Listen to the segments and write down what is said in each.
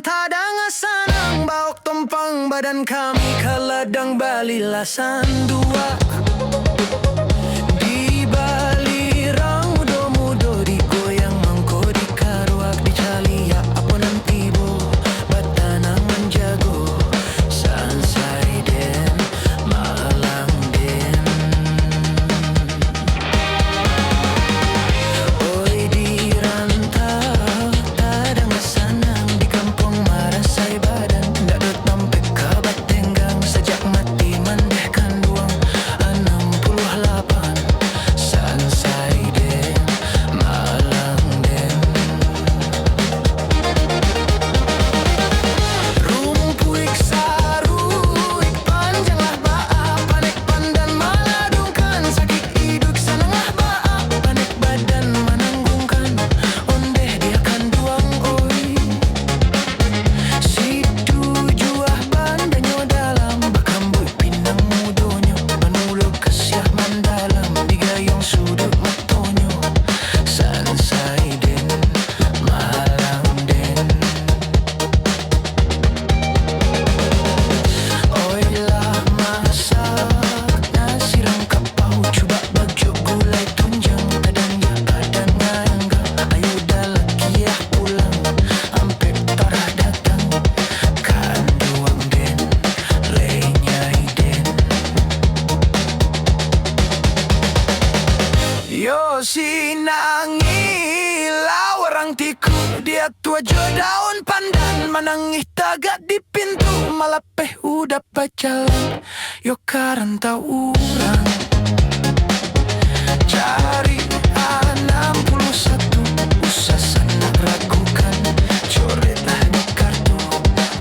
tadang sanang baok tumpang badan kami kaladang bali lasan dua di bali rang mudo-mudo digoyang mangko di karuak di calia aponan tibo batanang menjago sansai den malang den oi di rantau tadang sanang di kampung marasai badan ndak dot sampai kabat tenggang sejak mati mandehkan duang 68 sansai den malang den rumpuik saruik panjanglah baak panek pandan maladungkan sakit hiduk sananglah baak panek badan menanggungkan ondeh dia kan duang oi si tujuah bandanyo dalam bakambui pinang mudonyo manulog kasyah mandalam digayong sudut matonyo sansai den malang den oi lah masak nasi rangkapau coba bagjo gulai tunjang tadanya badan ngangga ayo dalakiah pulang ampe tarah datang kan duang den lenyai den yo sinangilah orang tiku dia tua jo daun pandan manangih tagak di pintu malah peh udah pacalan yo karantau urang cari 61 usah sana ragukan coretlah di kartu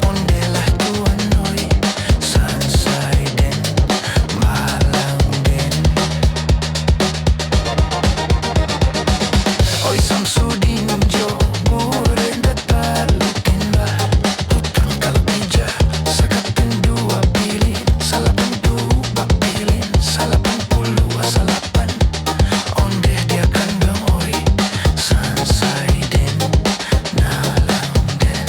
ondelah tuan noi sansai den malang den oi Samsudin jo murid datar lukin bah utang kalbija sakatin dua pilih salapan dua pilih salapan puluh salapan ondeh dia kandang oi sansai den nalang den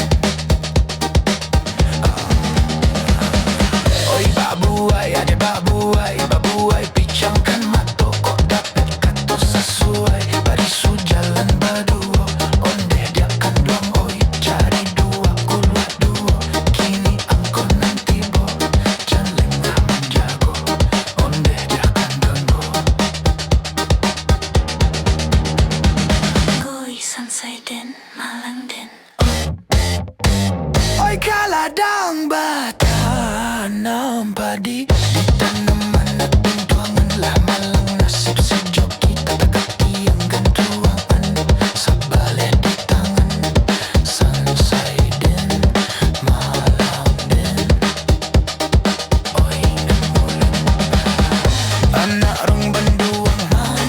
oi babuai ade babuai picangkan mato kok dapet kato sesuai barisu jalan baduo ondeh dia kandang oi cari dua keluar dua kini angko nanti bo jangan lengah menjago ondeh dia kandang go Goi sansai den malang den. oi kaladang batanam padi di tanaman at pintuangan lah malang nasib si joki tatagaki ang gantuangan sa bale di tangan sansai den malang den oi namulan anak rong banduang man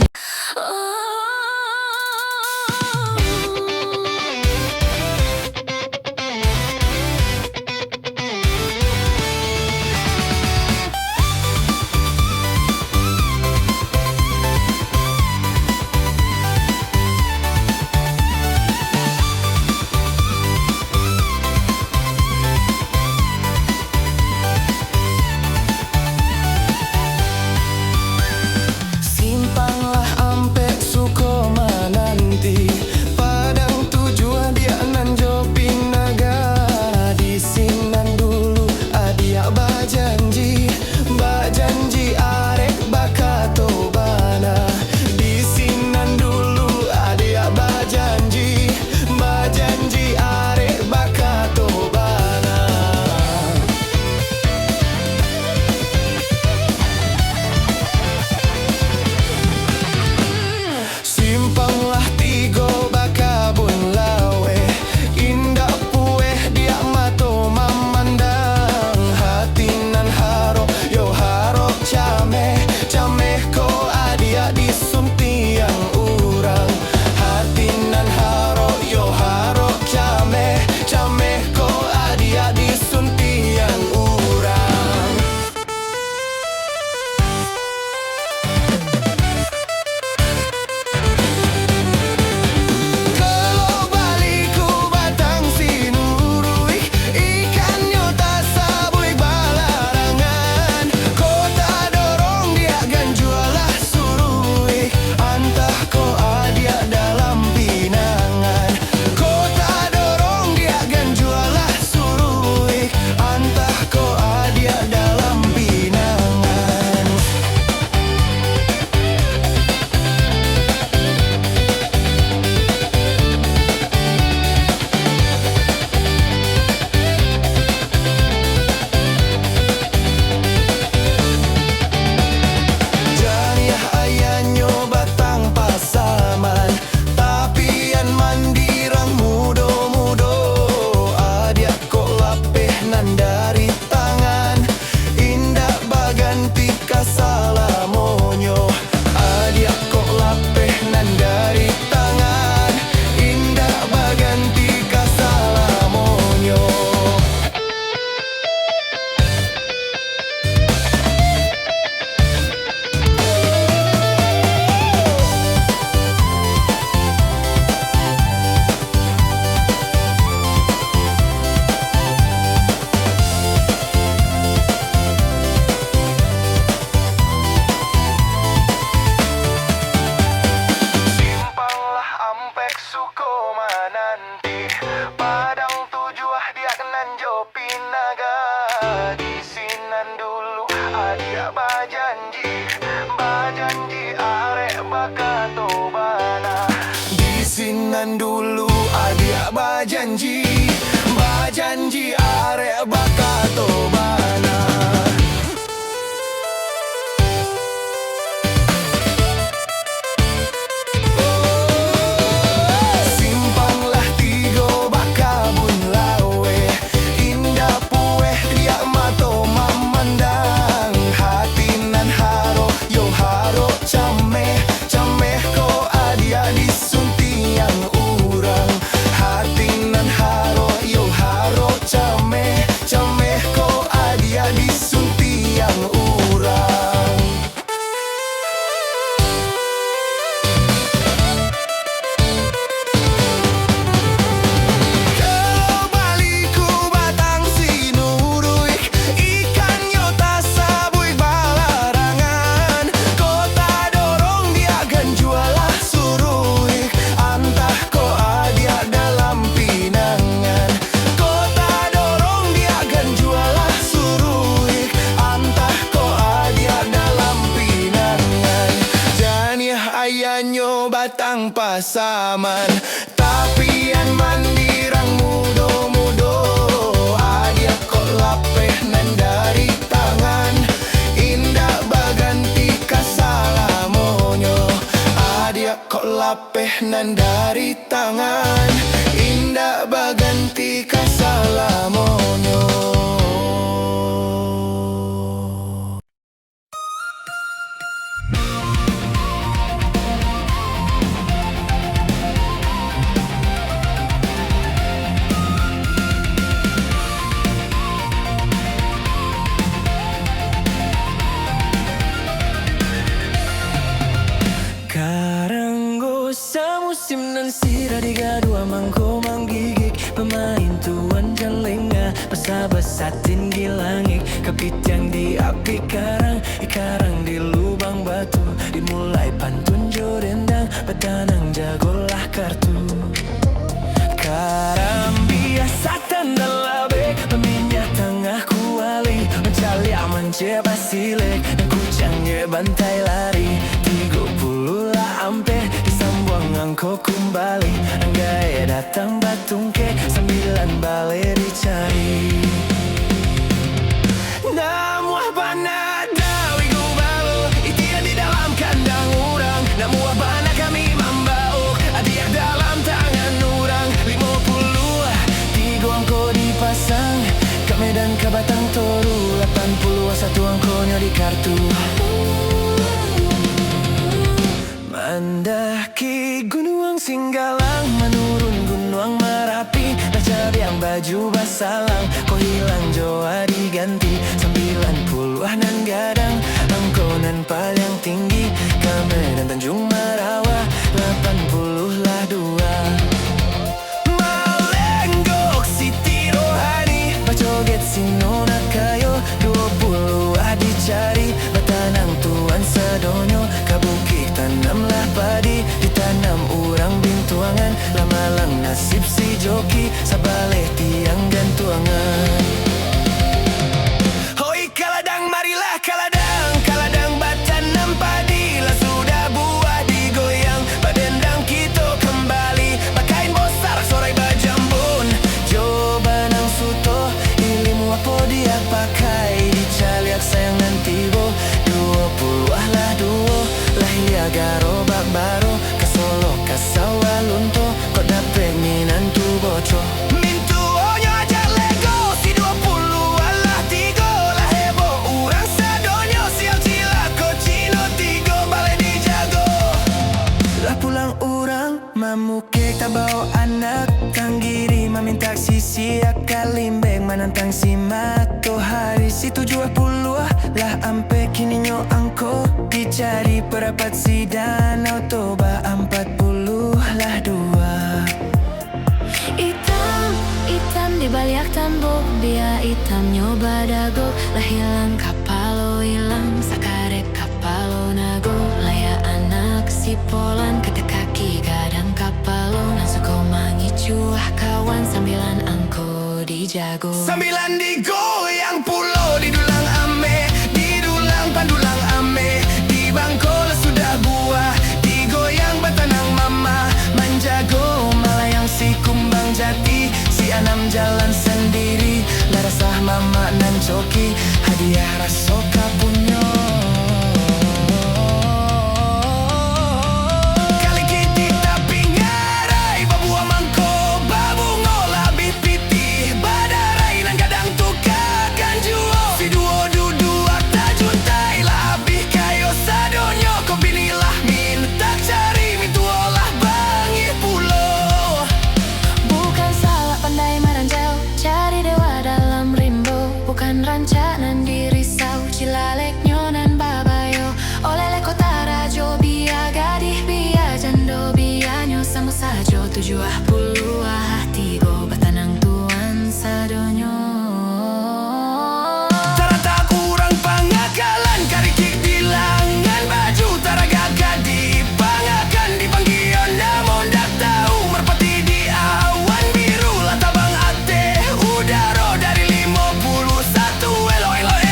di sinan dulu adia bajanji arek bakatobana. Di sinan dulu adia bajanji arek bakatobana. Ayanyo batang pasaman tapian mandirang mudo-mudo adia kok lapeh nan dari tangan indah baganti kasalamonyo adia kok lapeh nan dari tangan indah baganti kasalamonyo. Musim nan sira digadua mangko manggigik pemain tuan jalenga basa-basatin gilangik kepitiang di api karang di lubang batu dimulai pantun jodendang petanang jagolah kartu karang biasa tanda labe peminyak tengah kuali mencali aman jeba silek dan kucangnya bantai lari 30 lah ampe angko kembali Anggaya datang batungke 9 bale dicari Namuah panada wigu balo Itian di dalam kandang urang Namuah bana kami membauk Adiak dalam tangan urang 50 Tiga angko dipasang Ke Medan ke Batang Toru 80 satu angkonya di kartu Mendaki gunung Singgalang menurun gunung Merapi baca biang baju basalang kau hilang Jawa diganti 90 nan gadang angkonan paling tinggi ke Medan Tanjung Marawa 80 lah 2 Malenggok Siti Rohani bacoget Sinona Kayo 20 dicari batanang tuan sedonyo kabukik tanamlah padi ditanam urang bintuangan lamalang nasib si joki sabaleh tiang gantuangan hoi kaladang marilah kaladang batanam padi lah sudah buah digoyang badendang kita kembali pakain bosar sorai bajambon jobanang suto ilimu apa dia pakai dicaliak sayangan tibo 20 lah 2 lah garo baro ke Solo ke sawah lunto kok dapet minantu boco mintu onyo aja lego si 20 alah 3 lah heboh urang sadonyo siang cilako cino 3 bale dijago lah pulang urang mamuke tabau anak tanggiri maminta sisi akalimbeng manantang si mato hari si 70 lah ampe kini nyo angko dicari perapat si danau toba 40 lah 2 Hitam di balik tambok dia hitam nyoba dago lah hilang kapalo hilang sakarek kapalo nago laya anak si polan kata kaki gadang kapalo nasuko mangi cuah kawan 9 angko di jago. Sambilan digoyang pulau di dulang ame, di dulang pandulang ame, di bangkol sudah buah, digoyang batanang mama, manjago malayang si kumbang jati, si anam jalan sendiri, larasah mama nan coki, hadiah rasoka punyo. Rancanan di risau, Cilalek nyonan babayo, olele kota rajo bia gadih bia jando bia nyo sama sajo 70 tigo batanang tuan sadonyo. Tarata kurang pangakalan karikik dilangan baju taraga gadi pangakan di panggion namun dak tahu merpati di awan biru latabang ate udaro dari 51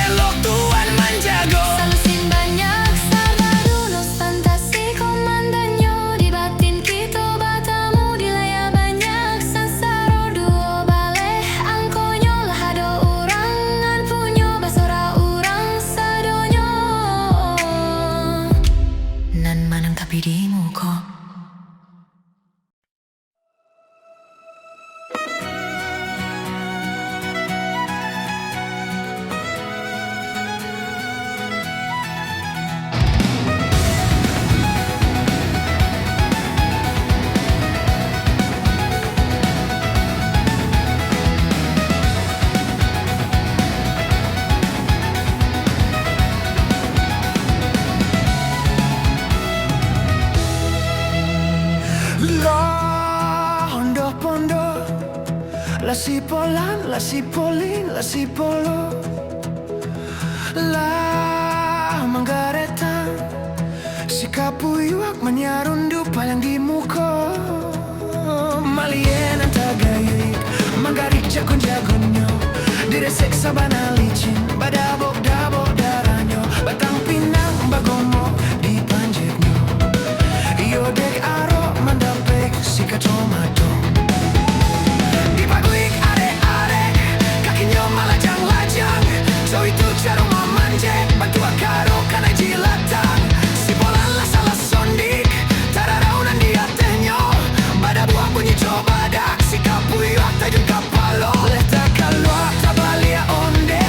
elo tuan manjago. Salusin banyak sarbaru nos fantasi komandanyo, di batin kita batamu di layar banyak sansaro duo bale angkonyo lah ado urangan punyo basora urang sadonyo nan manangkapi di muko. Londo pondo, la sipolan, la sipolin, la sipolo, la manggaretan, si kapuyuak menyarundu palang di muko, malien antagayik, manggarik jagon-jagonyo, diresek sabana licin, badabok dabok daranyo, batang pinang bagomo di panjetnyo, yodek aro mandapek sika tomato. Dipaguik arek-arek, kakinya malajang-lajang, so itu cara memanjek, bantu akaro kana jilatang. Si bolan lah salah sondik, tararaunan di atenyo, bada buah bunyi coba dak, si kapuyuak tajun kapalo, leh tak kaluak tabalia onde,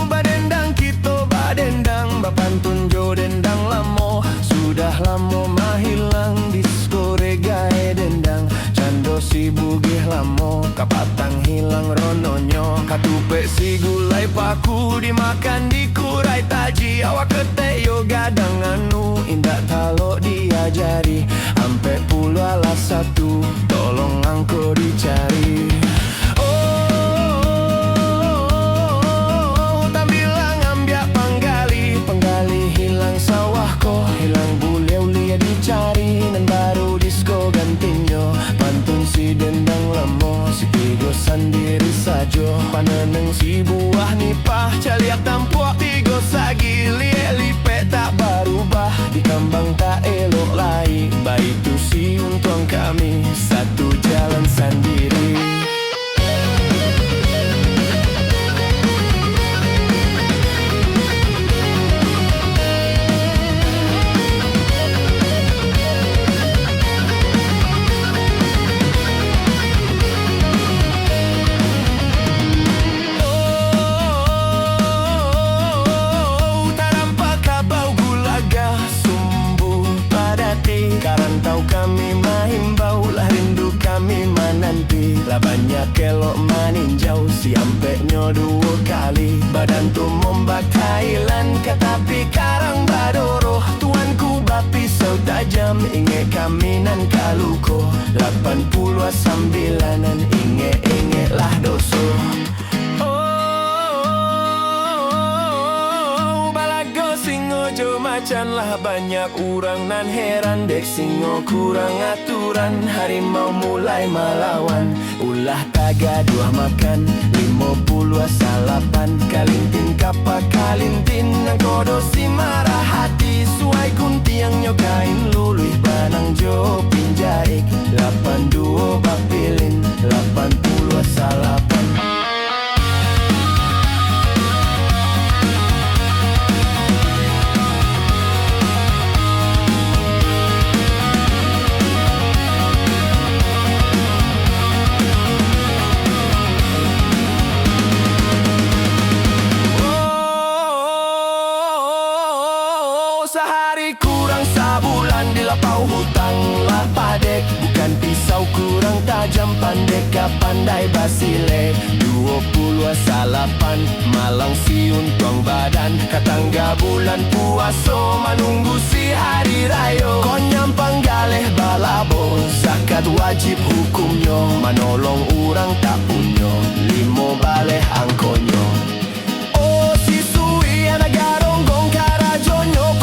Badendang kita badendang Bapantun jo dendang lamo Sudah lamo mahilang Disko regae dendang Cando si bugih lamo Kapatang hilang rononyo Katupe si gulai paku Dimakan dikurai taji Awak ketek yo gadang anu Indak talo diajari Ampe puluh ala satu Tolong angko dicari hilang bule ulia dicari nan baru disko gantinyo pantun si dendang lemo si tigo sendiri sajo paneneng si buah nipah caliak tampuak tigo sagi lie lipe tak berubah di kambang tak elok lai baik tu si untung kami satu jalan sendiri. Karantau kami mahimbau lah rindu kami menanti lah banyak kelok maninjau si ampeknya dua kali badan tu mombak Thailand katapi karang badoroh tuanku bapisau tajam inge kami nan kaluko 89an inge lah doso. Macan lah banyak orang nan heran dek singo kurang aturan harimau mulai melawan ulah taga dua makan 58 kalintin kapa kalintin nang kodo si marah hati suai kunti yang nyokain luluh banang jo pinjaik 82 bapilin 88. Sehari kurang sabulan di lapau hutang lah padek bukan pisau kurang tajam pandek pandai basile 28 malang si untung badan katangga bulan puaso menunggu si hari rayo konyam panggaleh balabo zakat wajib hukumnya menolong orang tak punyo 5 baleh angkonyo oh si sui anak garonggong karajonyo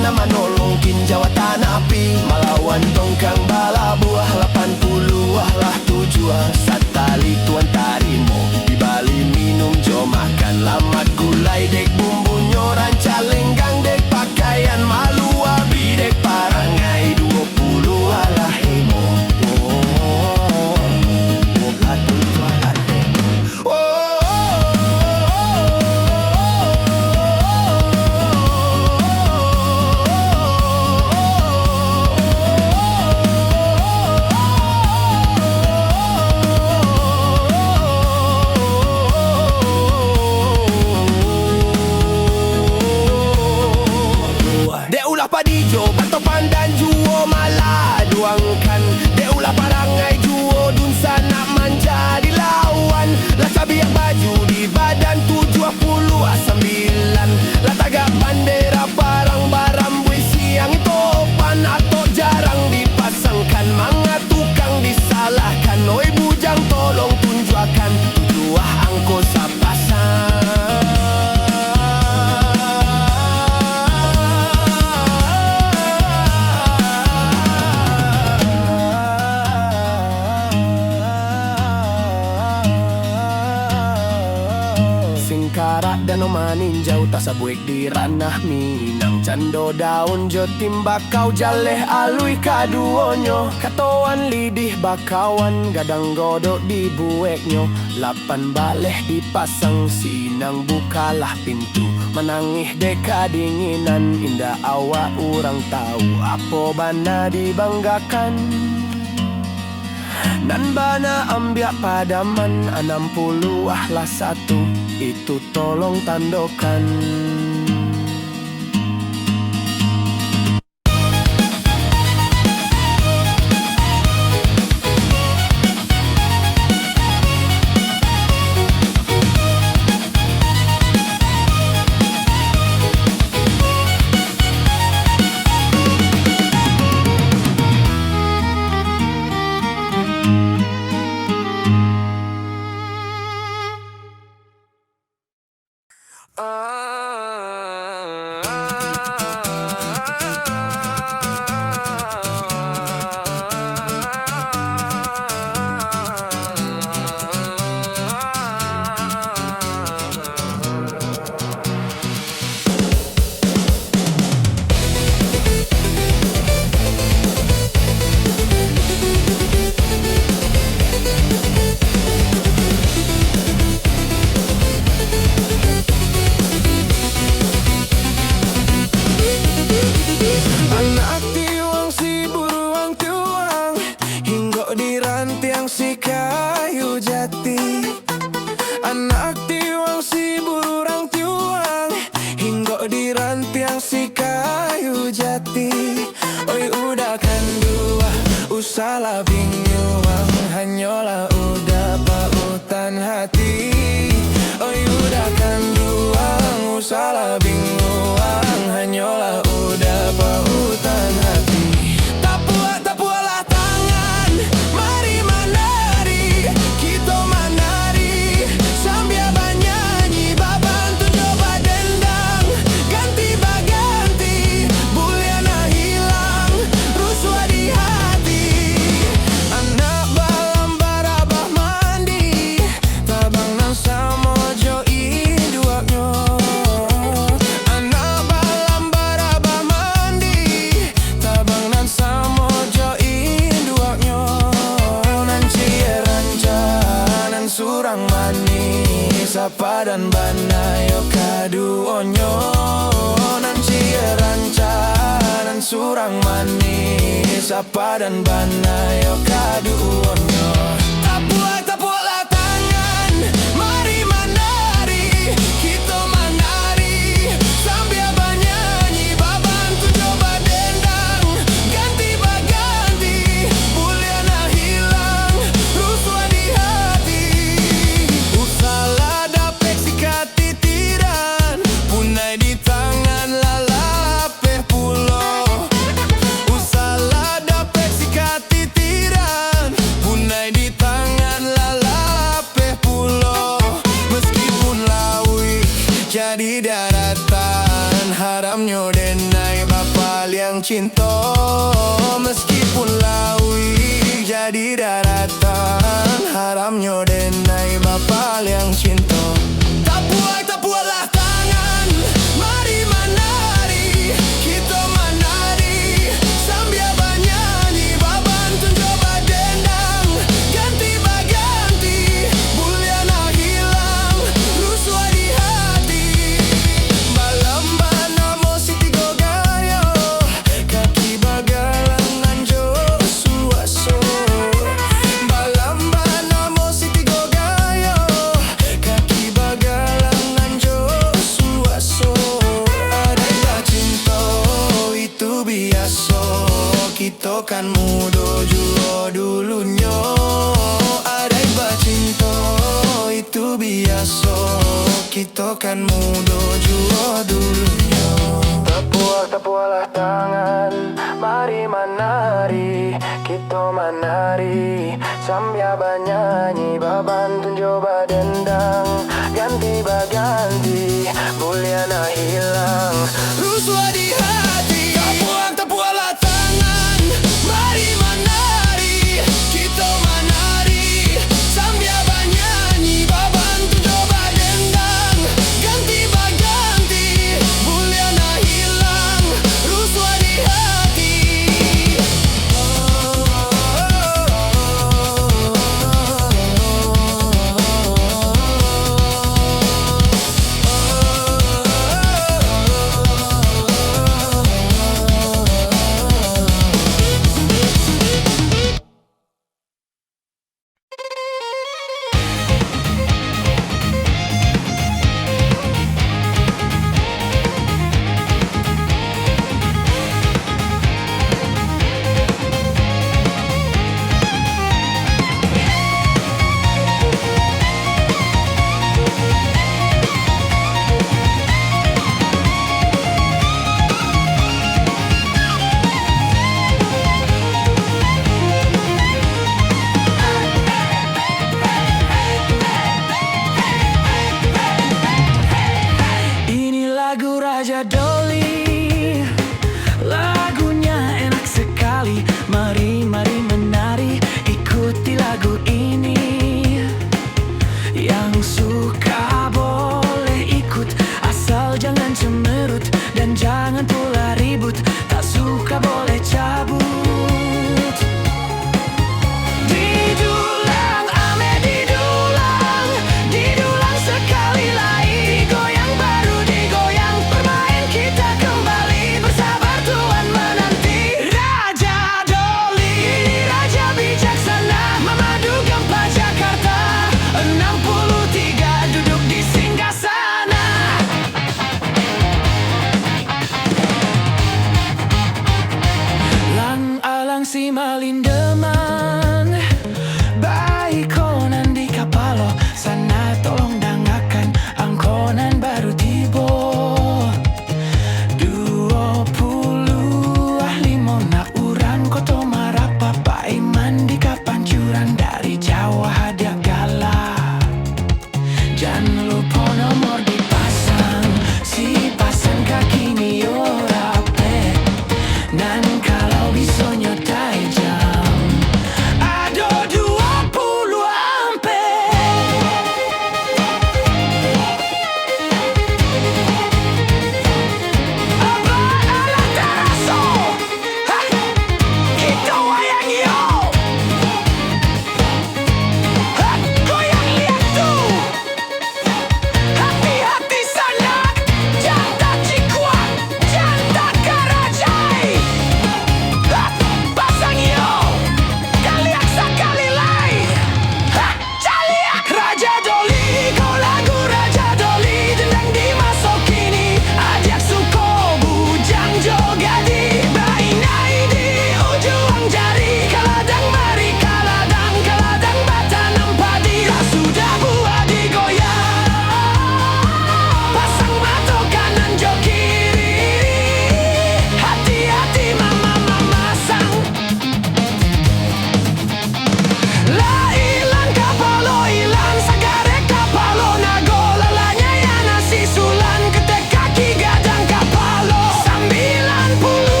nama nolong kinjawatan api malawan tongkang bala buah 80 lah tujuan satali tuan tarimo di Bali minum jo makan lamat gulai dek bumbunyo ranca lenggang dek pakaian malu abi dek parangai 20 lah hemo padijo bato pandan juo malah duangkan deulah parangai juo dun sana manja dilawan lah cabiak baju di badan 79 lah tagak bandera parang barambui siang topan atau jarang dipasangkan manga tukang disalahkan oi bujang tolong tunjukkan tujuah angko sapasang. maninjau tak sabuik di ranah Minang cando daun jo timbakau jaleh alui kaduonyo katoan lidih bakawan gadang godok di bueknyo lapan baleh dipasang sinang bukalah pintu menangih deka dinginan indah awak urang tahu apa bana dibanggakan nan bana ambiak padaman 60 lah satu itu tolong tandokan. Anak tiwang si buruang tiwang hinggok di rantiang si kayu jati. Anak tiwang si bururang tiwang hinggok di rantiang si kayu jati. Oi udah kan dua usalah bingung hanyalah udah pautan hati. Oi udah kan dua usalah bingung hanyalah udah pautan hati. Tak pualah tangan, mari menari, kita menari sambil bernyanyi, babantu coba dendang, ganti baganti, buliana hilang, ruswa di hati. Anak balam barabah mandi, tabang nang samojo induaknya. Anak balam barabah mandi, tabang nan samojo induaknya. Nan cie ranca, nan surang manis, apa dan banayo kaduonyo. Nan cie ranca, nan surang manis, apa dan banayo kaduonyo. Tak pualah tangan, mari menari, kita menari sambil bernyanyi, babantu coba dendang, ganti baganti, buliana hilang, ruswa di hati. Usalah dapet sikat titiran, punai di tangan lalapeh pulo. Usalah dapet sikat titiran, punai di tangan lalapeh pulo. Meskipun lawi jadi daratan, haramnya denai bapal yang cinta. Meskipun lawi jadi daratan, haramnya denai bapal yang cinta. Tak pualah tangan, mari menari, kita menari sambil bernyanyi, babantu coba dendang, ganti baganti, buliana hilang, ruswa di hati. Balamba namo siti gogayo, kaki bagalangan jo suaso. Balamba namo siti gogayo, kaki bagalangan jo suaso. Ada cinta itu biasa, kita kan mudo juo dulunya. Ada cinta itu biasa, kita kan mudo juo dulunya. Tak pualah tangan, mari menari, kita menari sambil bernyanyi, babantu coba dendang, ganti baganti, buliana hilang, ruswa di hati. Tak pualah tangan, mari menari, kita menari sambil bernyanyi, babantu coba dendang, ganti baganti, jangan pula ribut. Tak suka boleh cabut. Didulang, ame didulang. Didulang sekali lagi. Digoyang baru digoyang. Bermain kita kembali. Bersabar Tuhan menanti. Raja Doli, raja bijaksana. Memadu gempa Jakarta 63 duduk di singgasana.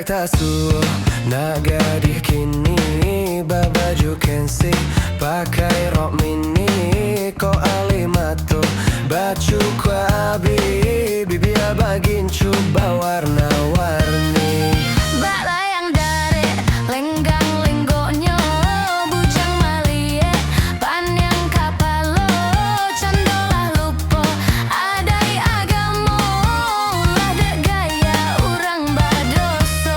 baik tasu nak gadih kini babaju kensi pakai rok mini ko alimato baju kwabi bibia bagin coba warna-warni Balayang dare, lenggang lenggonyo, bujang malie, panyang kapalo, candolah lupo, adai agamo, lada gaya urang badoso.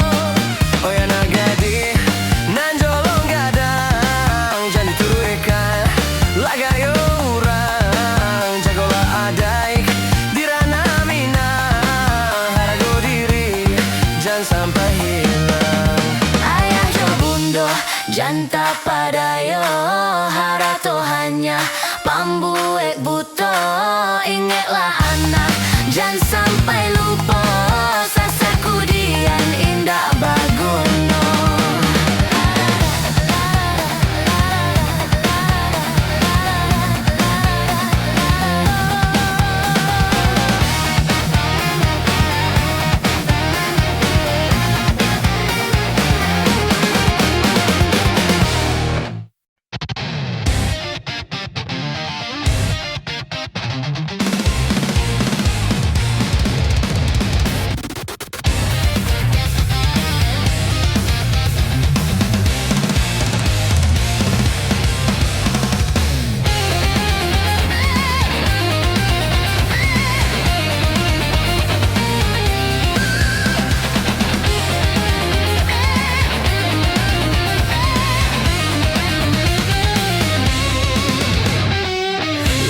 oh ya nagadi nan jolong gadang jangan dituruikan lagayo urang jagolah adai dirana mina harago diri jangan sampai hilang Ayah jo bundo, janta padayo, harato hanya pambuek buto, ingatlah anak, jangan sampai lupa sasaku dian indah baguno.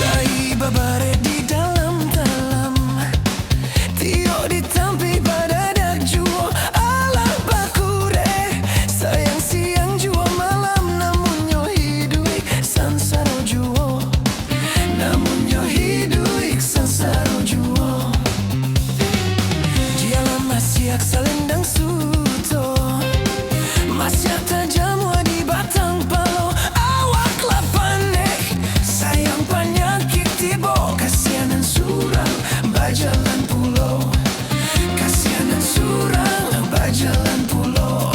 Lai babaret di dalam-dalam Tio ditampi pada dak juo Alah bakure Sayang siang juo malam Namun yo hiduik sansaro juo Namun yo hiduik sansaro juo Jialah masyak salendang suto Masyak tajam di batang palo Awaklah panek Sayang penyakit tibo Kasianan surang Bajalan pulau Kasianan surang Bajalan pulau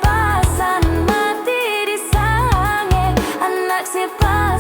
pasan mati di sange. Anak si pasan